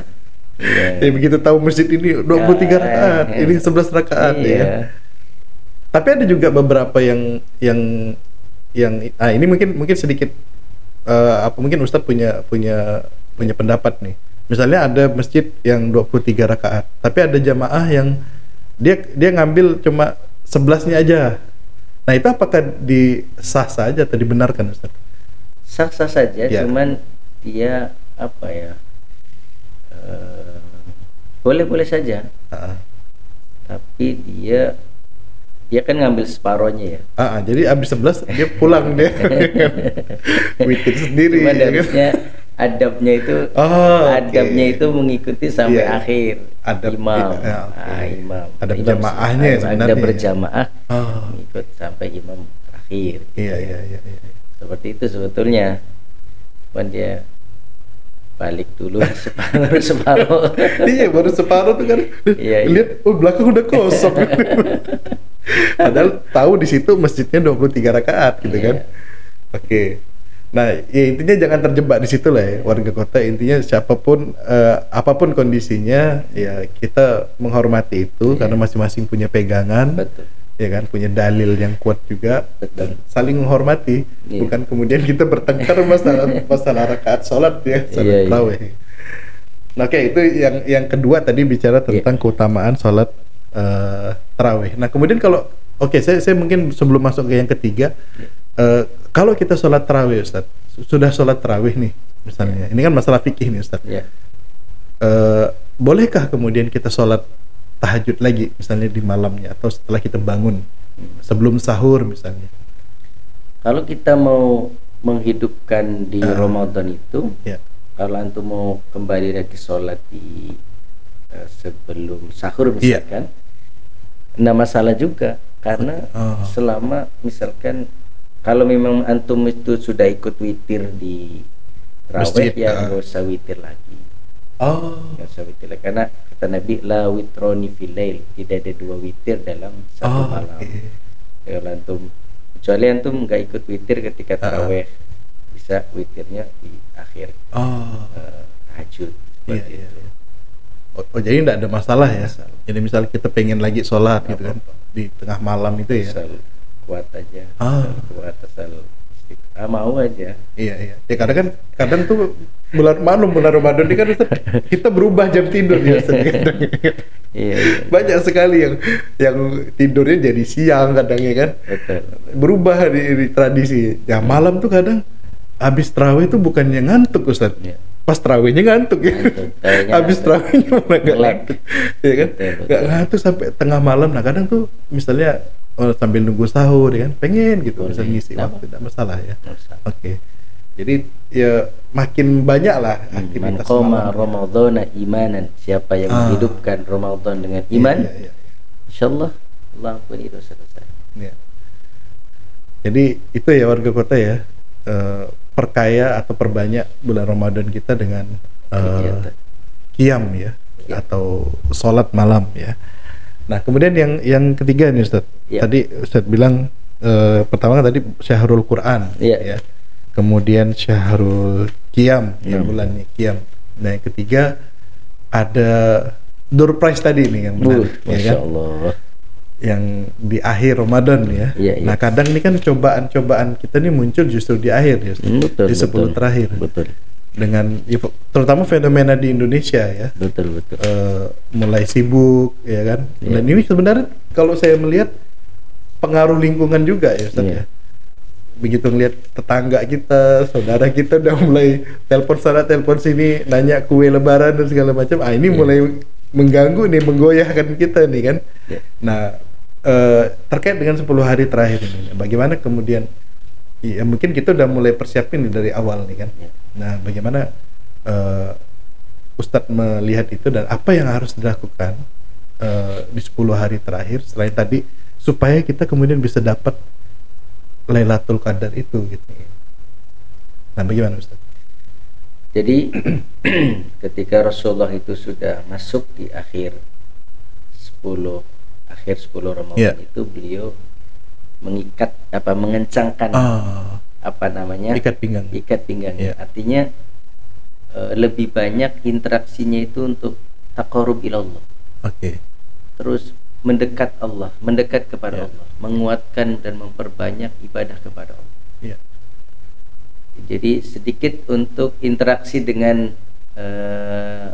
Ya begitu tahu masjid ini 23 rakaat, ini 11 rakaat ya. Tapi ada juga beberapa yang ini mungkin sedikit mungkin Ustadz punya pendapat nih. Misalnya ada masjid yang 23 rakaat, tapi ada jamaah yang dia ngambil cuma 11-nya aja. Nah, itu apakah sah saja atau dibenarkan, Ustaz? Sah-sah saja, cuman dia boleh-boleh saja. Tapi dia kan ngambil separohnya ya. Jadi habis 11 dia pulang dia. Witir sendiri. Cuman adabnya itu mengikuti sampai akhir. Imam. Imam. Adab jamaahnya sebenarnya. Ada berjamaah mengikut sampai imam terakhir. Iya. Seperti itu sebetulnya. Cuman dia balik dulu separuh. Iya, baru separuh tuh kan. Lihat, belakang udah kosong. Padahal tahu di situ masjidnya 23 rakaat gitu kan. Oke. Nah, ya intinya jangan terjebak di situ lah ya, warga kota. Intinya siapapun apapun kondisinya ya kita menghormati itu karena masing-masing punya pegangan. Betul. Ya kan, punya dalil yang kuat juga. Betul. Dan saling menghormati, bukan kemudian kita bertengkar masalah rakaat sholat ya, sholat tarawih. Nah, oke, itu yang kedua tadi bicara tentang keutamaan sholat tarawih. Nah, kemudian kalau saya mungkin sebelum masuk ke yang ketiga, kalau kita sholat tarawih, Ustaz, sudah sholat tarawih nih misalnya, ini kan masalah fikih nih, Ustaz. Bolehkah kemudian kita sholat tahajud lagi misalnya di malamnya atau setelah kita bangun sebelum sahur misalnya? Kalau kita mau menghidupkan di Ramadan itu, kalau antum mau kembali lagi sholat di sebelum sahur misalkan, nggak masalah juga, karena selama misalkan kalau memang antum itu sudah ikut witir di tarawih, ya nggak usah witir lagi. Nggak usah witir lagi, karena kata Nabi, la witroni fil lail, tidak ada 2 witir dalam satu malam. Kalau antum, kecuali antum nggak ikut witir ketika tarawih, bisa witirnya di akhir tahajud. Itu. Jadi tidak ada masalah ya. Jadi misal kita pengen lagi sholat gitu kan di tengah malam itu ya. Asal kuat aja. Kuat asal mau aja. Iya. Ya kadang tuh bulan Ramadan ini kan kita berubah jam tidur ya. Iya. Banyak sekali yang tidurnya jadi siang kadangnya kan. Betul. Berubah di tradisi. Ya malam tuh kadang habis tarawih tuh bukannya ngantuk, Ustaz. Pas tarawihnya ngantuk ya. Habis tarawihnya malah nggak ngantuk. Ya kan? Nggak ngantuk sampai tengah malam. Nah kadang tuh misalnya sambil nunggu sahur ya kan, pengen gitu bisa ngisi waktu, tidak masalah ya. Oke. Jadi ya makin banyak lah aktivitas malam. Ramadhana imanan, siapa yang menghidupkan Ramadan dengan iman, insyaallah Allah ampuni dosa dosa. Jadi itu ya warga kota ya, perkaya atau perbanyak bulan Ramadan kita dengan qiyam ya, atau sholat malam ya. Nah kemudian yang ketiga nih Ustaz, tadi Ustaz bilang pertama kan tadi syahrul Quran ya, kemudian syahrul qiyam ya, bulannya qiyam. Nah yang ketiga ada door prize tadi nih yang menarik, ya kan? Allah. Yang di akhir Ramadan ya. Nah kadang ini kan cobaan-cobaan kita nih muncul justru di akhir ya, di 10 terakhir. Betul. Dengan terutama fenomena di Indonesia ya. Betul. Mulai sibuk ya kan. Dan ini sebenarnya kalau saya melihat pengaruh lingkungan juga ya Ustaz ya. Begitu ngelihat tetangga kita, saudara kita udah mulai telepon sana telepon sini, nanya kue lebaran dan segala macam. Ini mulai mengganggu nih, menggoyahkan kita nih kan. Nah, terkait dengan 10 hari terakhir ini, bagaimana kemudian ya mungkin kita udah mulai persiapin dari awal nih kan. Nah, bagaimana Ustadz melihat itu dan apa yang harus dilakukan di 10 hari terakhir selain tadi supaya kita kemudian bisa dapat Lailatul Qadar itu gitu. Nah, bagaimana Ustadz? Jadi ketika Rasulullah itu sudah masuk di akhir 10 Ramadan itu beliau mengencangkan ikat pinggang. Artinya lebih banyak interaksinya itu untuk taqarrub ilallah. Oke. Terus mendekat kepada Ya. Allah, menguatkan dan memperbanyak ibadah kepada Allah. Ya. Jadi sedikit untuk interaksi dengan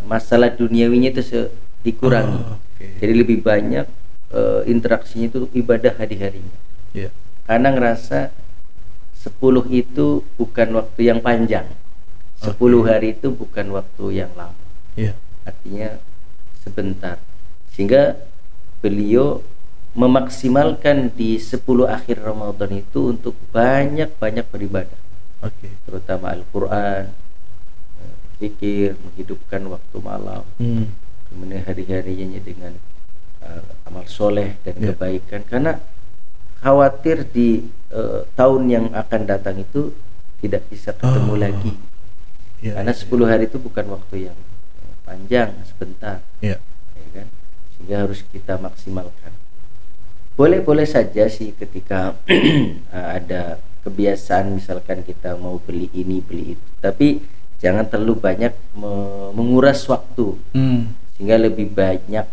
masalah duniawinya itu dikurangi. Oke. Jadi lebih banyak interaksinya itu ibadah hari-harinya. Ya. Karena ngerasa 10 itu bukan waktu yang panjang. 10 hari itu bukan waktu yang lama. Ya. Artinya sebentar. Sehingga beliau memaksimalkan di 10 akhir Ramadan itu untuk banyak-banyak beribadah. Oke. Terutama Al-Quran, zikir, menghidupkan waktu malam, kemudian hari-harinya dengan amal soleh dan kebaikan. Karena khawatir di tahun yang akan datang itu tidak bisa ketemu lagi. Ya, Karena 10 hari itu bukan waktu yang panjang, sebentar. Ya. Ya kan? Sehingga harus kita maksimalkan. Boleh-boleh saja sih ketika ada kebiasaan misalkan kita mau beli ini beli itu, tapi jangan terlalu banyak menguras waktu, sehingga lebih banyak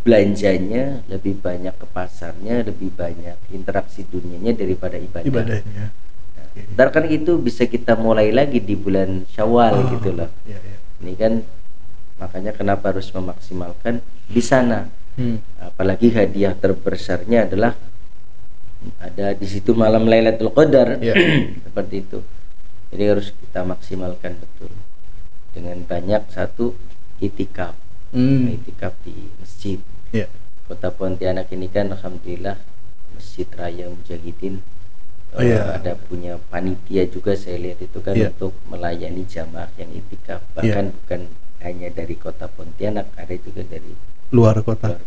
belanjanya, lebih banyak ke pasarnya, lebih banyak interaksi dunianya daripada ibadahnya. Nah, ntar kan itu bisa kita mulai lagi di bulan Syawal gitu loh. Ya. Ini kan makanya kenapa harus memaksimalkan di sana. Apalagi hadiah terbesarnya adalah ada di situ malam Lailatul Qadar. Seperti itu. Jadi harus kita maksimalkan betul dengan banyak satu itikaf. Itikaf di masjid. Kota Pontianak ini kan alhamdulillah Masjid Raya Mujahidin ada punya panitia juga, saya lihat itu kan untuk melayani jamaah yang itikaf, bahkan bukan hanya dari Kota Pontianak, ada juga dari luar kota.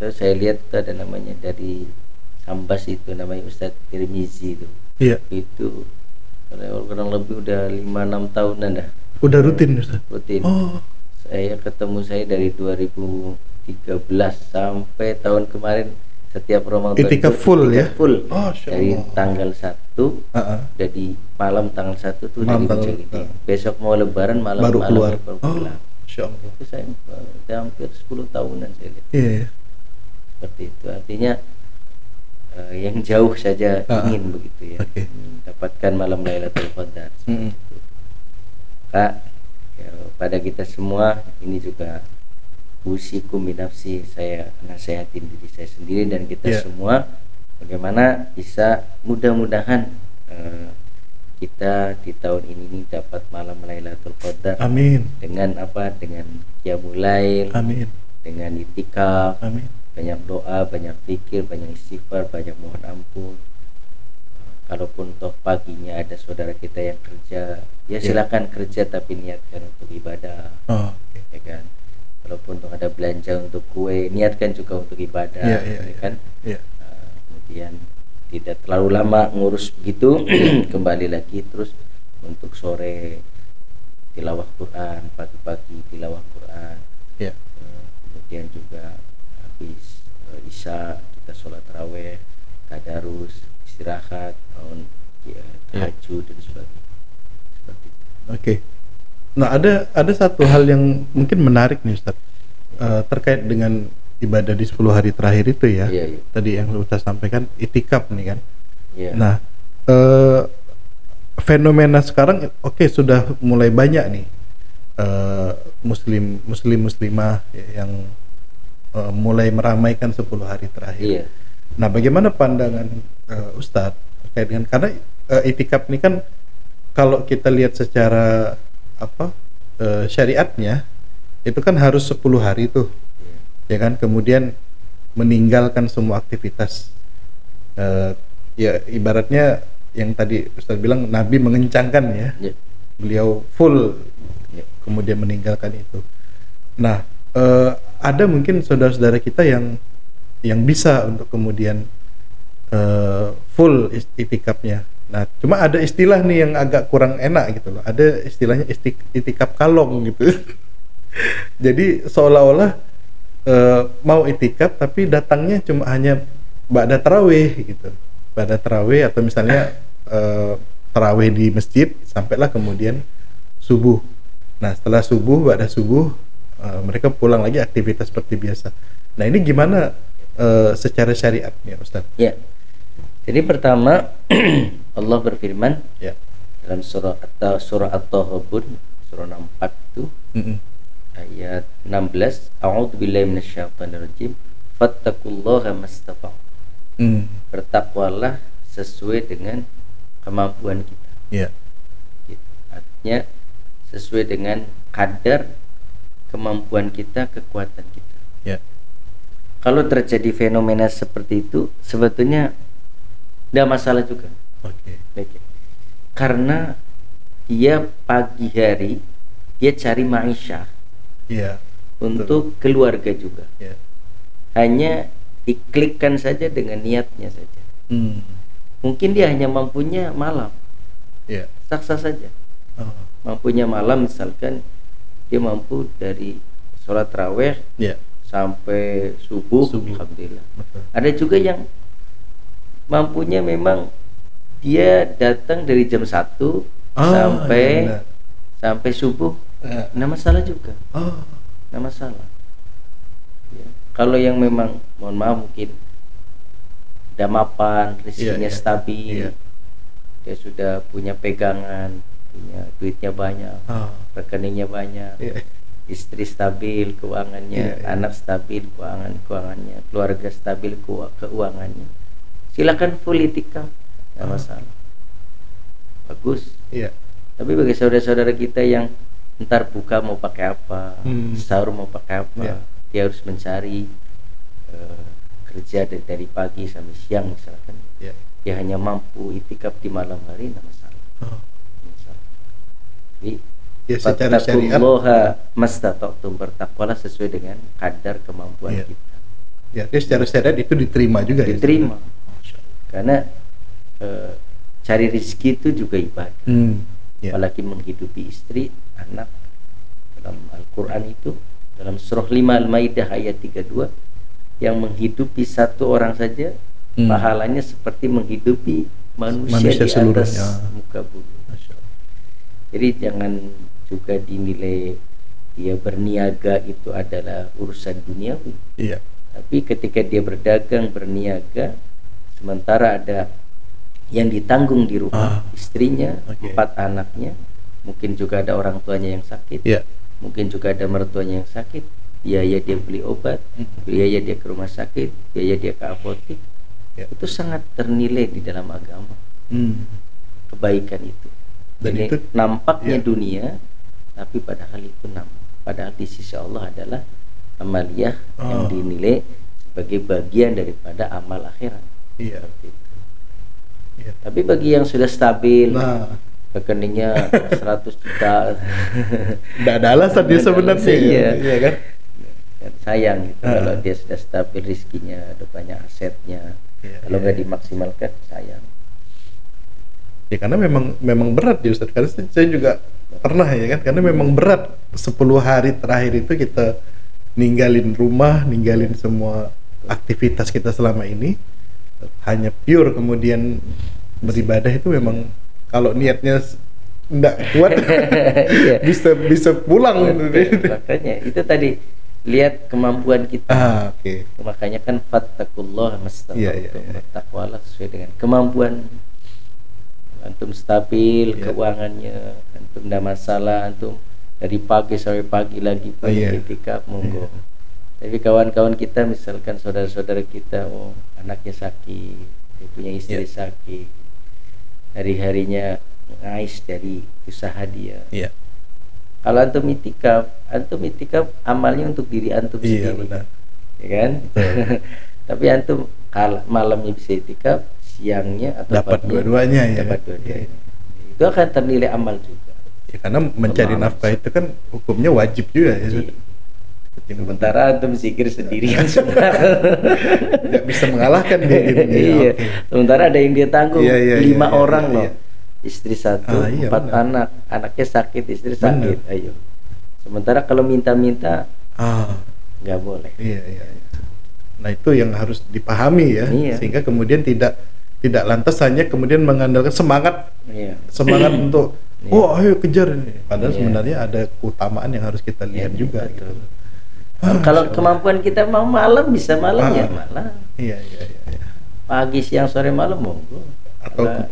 Terus saya lihat itu ada namanya dari Sambas, itu namanya Ustadz Tirmizi itu. Itu kurang lebih udah 5-6 tahunan dah. Udah rutin Ustaz? Rutin. Saya ketemu saya dari 2013 sampai tahun kemarin setiap Ramadan itikaf full ya? Full. Dari tanggal 1 udah di malam tanggal 1 tuh dari Mujahidin. Besok mau lebaran baru keluar. Masya Allah. Itu saya hampir 10 tahunan saya lihat. Seperti itu. Artinya yang jauh saja ingin begitu ya. Mendapatkan malam Lailatul Qadar. Kak, pada kita semua ini juga usikum binafsi, saya nasihatin diri saya sendiri dan kita semua bagaimana bisa mudah-mudahan kita di tahun ini dapat malam Lailatul Qadar. Amin. Dengan apa? Dengan qiyamul lail. Amin. Dengan itikaf. Amin. Banyak doa, banyak zikir, banyak istighfar, banyak mohon ampun. Kalaupun toh paginya ada saudara kita yang kerja, ya silakan kerja tapi niatkan untuk ibadah. Ya kan? Walaupun toh ada belanja untuk kue, niatkan juga untuk ibadah, ya kan? Kemudian tidak terlalu lama ngurus begitu, kembali lagi terus untuk sore tilawah Quran, pagi-pagi tilawah Quran. Kemudian juga habis isya kita sholat taraweh, tadarus, istirahat, tahajud dan sebagainya. Seperti itu. Oke. Nah, ada satu hal yang mungkin menarik nih Ustaz, terkait dengan ibadah di 10 hari terakhir itu ya. Tadi yang Ustaz sampaikan itikaf nih kan. Nah, fenomena sekarang sudah mulai banyak nih muslimah yang mulai meramaikan 10 hari terakhir. Nah, bagaimana pandangan Ustadz terkait dengan, karena itikaf ini kan kalau kita lihat secara syariatnya itu kan harus 10 hari tuh, ya kan, kemudian meninggalkan semua aktivitas, ya ibaratnya yang tadi Ustadz bilang Nabi mengencangkan ya, beliau full, kemudian meninggalkan itu. Nah, ada mungkin saudara-saudara kita yang bisa untuk kemudian full itikafnya. Nah, cuma ada istilah nih yang agak kurang enak gitu loh. Ada istilahnya itikaf kalong gitu. Jadi seolah-olah mau itikaf tapi datangnya cuma hanya ba'da tarawih gitu. Ba'da tarawih atau misalnya tarawih di masjid sampailah kemudian subuh. Nah, setelah subuh, ba'da subuh mereka pulang lagi aktivitas seperti biasa. Nah ini gimana secara syariatnya Ustaz? Ya. Jadi pertama Allah berfirman Ya. dalam surah At-Taghabun surah 64 itu ayat 16, A'udzubillahi minasyaitonirrajim, fattaqullaha mastata'tum. Bertakwalah sesuai dengan kemampuan kita. Ya. Gitu. Artinya sesuai dengan kadar kemampuan kita, kekuatan kita. Ya. Kalau terjadi fenomena seperti itu sebetulnya tidak masalah juga. Oke. Karena dia pagi hari dia cari ma'isyah. Iya. Untuk keluarga juga. Ya. Hanya diklikkan saja dengan niatnya saja. Mungkin dia hanya mampunya malam. Ya. Sah-sah saja. Mampunya malam, misalkan dia mampu dari sholat raweh Ya. sampai subuh. Alhamdulillah. Betul. Ada juga yang mampunya memang dia datang dari jam 1 sampai subuh. Nggak masalah juga. Nggak masalah. Ya. Kalau yang memang mohon maaf mungkin udah mapan, rezekinya stabil, dia sudah punya pegangan, punya duitnya banyak, rekeningnya banyak, istri stabil keuangannya, anak stabil keuangannya, keluarga stabil keuangannya, silakan full itikaf, nggak masalah, bagus. Tapi bagi saudara-saudara kita yang ntar buka mau pakai apa, sahur mau pakai apa, dia harus mencari kerja dari pagi sampai siang misalkan, dia hanya mampu itikaf di malam hari, nggak masalah. Jadi secara syariat mastata'tum, bertakwalah sesuai dengan kadar kemampuan kita. Ya, secara syariat itu diterima juga. Diterima. Karena cari rezeki itu juga ibadah. Apalagi menghidupi istri, anak. Dalam Al-Quran itu dalam surah 5 Al-Maidah ayat 32, yang menghidupi satu orang saja pahalanya seperti menghidupi manusia di atas muka bumi. Jadi jangan juga dinilai dia berniaga itu adalah urusan duniawi. Tapi ketika dia berdagang, berniaga, sementara ada yang ditanggung di rumah, istrinya, 4 anaknya, mungkin juga ada orang tuanya yang sakit, mungkin juga ada mertuanya yang sakit, biaya dia beli obat, biaya dia ke rumah sakit, biaya dia ke apotek, itu sangat ternilai di dalam agama. Kebaikan itu. Dan jadi itu nampaknya dunia, tapi padahal itu padahal di sisi Allah adalah amaliyah yang dinilai sebagai bagian daripada amal akhirat. Seperti itu. Tapi bagi yang sudah stabil, rekeningnya 100 juta, tidak ada alasan dia sebenarnya. Iya kan? Sayang gitu kalau dia sudah stabil rizkinya, ada banyak asetnya, kalau nggak dimaksimalkan sayang. Ya karena memang berat ya Ustaz. Karena saya juga pernah ya kan, karena memang berat 10 hari terakhir itu kita ninggalin rumah, ninggalin semua aktivitas kita selama ini, hanya pure kemudian beribadah. Itu memang kalau niatnya enggak kuat bisa pulang. Makanya itu tadi lihat kemampuan kita. Makanya kan fattaqullaha mastata'tum, bertakwalah sesuai dengan kemampuan. Antum stabil keuangannya, antum tidak masalah, antum dari pagi sampai pagi lagi itikaf, monggo. Tapi kawan-kawan kita, misalkan saudara-saudara kita, anaknya sakit, dia punya istri sakit, hari-harinya ngais dari usaha dia. Kalau antum itikaf amalnya untuk diri antum sendiri, ya kan? Tapi antum malamnya bisa itikaf, siangnya atau dapat dua-duanya, dapat dua-duanya. Itu akan ternilai amal juga. Ya, karena mencari nafkah itu kan hukumnya wajib juga ya. Sementara antum zikir sendirian sudah nggak bisa mengalahkan dia gitu. Sementara ada yang dia tanggung 5 orang loh. Istri 1, 4 anak, anaknya sakit, istri sakit. Ayo. Sementara kalau minta-minta nggak boleh. Nah itu yang harus dipahami ya, sehingga kemudian tidak lantas hanya kemudian mengandalkan semangat untuk oh ayo kejar ini. Padahal Iya. sebenarnya ada keutamaan yang harus kita lihat juga betul. gitu. Kalau kemampuan kita mau malam bisa malam ya malam. Iya. Pagi, siang, sore, malam monggo.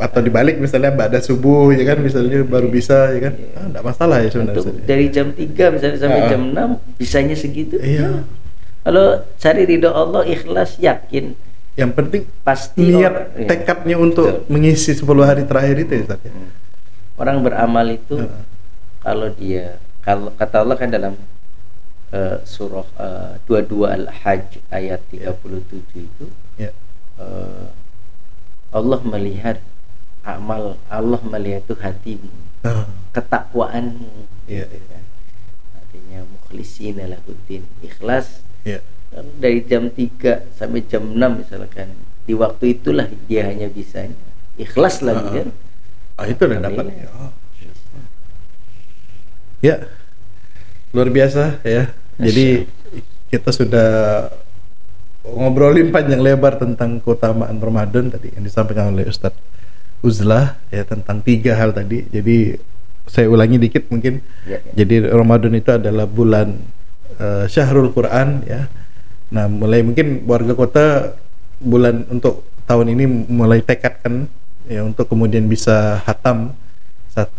Atau dibalik misalnya ada subuh ya kan, misalnya baru bisa ya kan. Enggak masalah ya sebenarnya. Untuk dari jam 3 misalnya sampai jam 6 bisanya segitu. Iya. Kalau cari ridho Allah, ikhlas, yakin, Yang penting pasti niat tekadnya untuk mengisi 10 hari terakhir itu ya Ustaz ya. Orang beramal itu kalau kata Allah kan dalam surah 22 Al-Hajj ayat 37 itu Ya. Allah melihat Allah melihat itu hatimu, ketakwaanmu. Iya. Artinya mukhlisina lahuddin, ikhlas. Iya. Dari jam 3 sampai jam 6 misalkan, di waktu itulah dia hanya bisa ikhlas lagi kan. Itu udah dapat ya. Ya. Luar biasa ya. Jadi kita sudah ngobrolin panjang lebar tentang keutamaan Ramadan tadi yang disampaikan oleh Ustadz Uzlah ya, tentang 3 hal tadi. Jadi saya ulangi dikit mungkin. Jadi Ramadan itu adalah bulan Syahrul Quran ya. Nah, mulai mungkin warga kota bulan untuk tahun ini mulai tekadkan ya untuk kemudian bisa hatam 1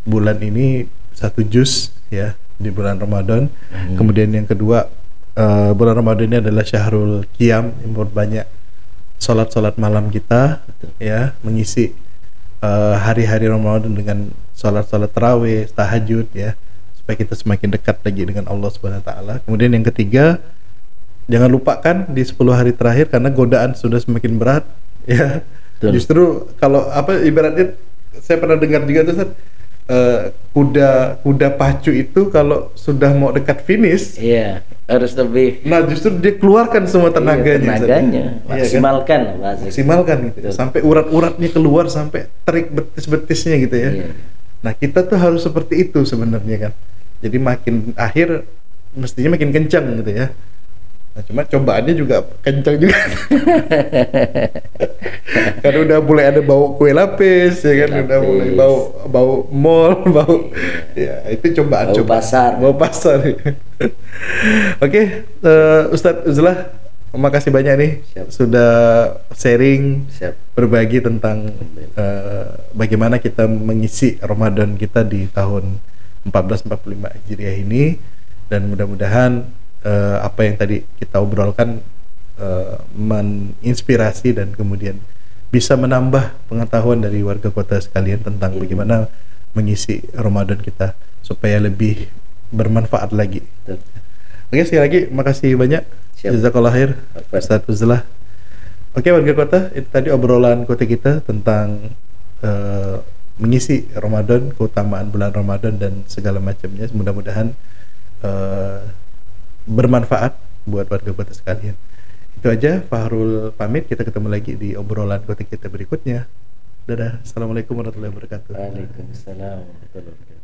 bulan ini 1 juz ya di bulan Ramadan. Kemudian yang kedua, bulan Ramadan ini adalah Syahrul Qiyam, yang banyak salat malam kita ya, mengisi hari-hari Ramadan dengan salat tarawih, tahajud ya, supaya kita semakin dekat lagi dengan Allah Subhanahu wa taala. Kemudian yang ketiga, jangan lupakan di 10 hari terakhir karena godaan sudah semakin berat ya. Betul. Justru kalau ibaratnya saya pernah dengar juga tuh kuda pacu itu kalau sudah mau dekat finish harus lebih. Nah, justru dia keluarkan semua tenaganya. Maksimalkan gitu. Betul. Sampai urat-uratnya keluar, sampai terik betis-betisnya gitu ya. Nah, kita tuh harus seperti itu sebenarnya kan. Jadi makin akhir mestinya makin kencang gitu ya. Nah, cuma cobaannya juga kencang juga. Karena udah mulai ada bau kue lapis ya kan, udah mulai bau mall, ya itu cobaan. Bau pasar. Oke, Ustadz Uzlah, makasih banyak nih. Sudah sharing, berbagi tentang bagaimana kita mengisi Ramadan kita di tahun 1445 Hijriah ini, dan mudah-mudahan apa yang tadi kita obrolkan menginspirasi dan kemudian bisa menambah pengetahuan dari warga kota sekalian tentang bagaimana mengisi Ramadan kita supaya lebih bermanfaat lagi. Oke, sekali lagi makasih banyak. Jazakallah khair Ustadz Uzlah. Oke, warga kota, itu tadi obrolan kota kita tentang mengisi Ramadan, keutamaan bulan Ramadan dan segala macamnya. Mudah-mudahan bermanfaat buat warga kota sekalian. Itu aja, Fahrul pamit. Kita ketemu lagi di obrolan kota kita berikutnya. Dadah. Assalamualaikum warahmatullahi wabarakatuh. Waalaikumsalam warahmatullahi wabarakatuh.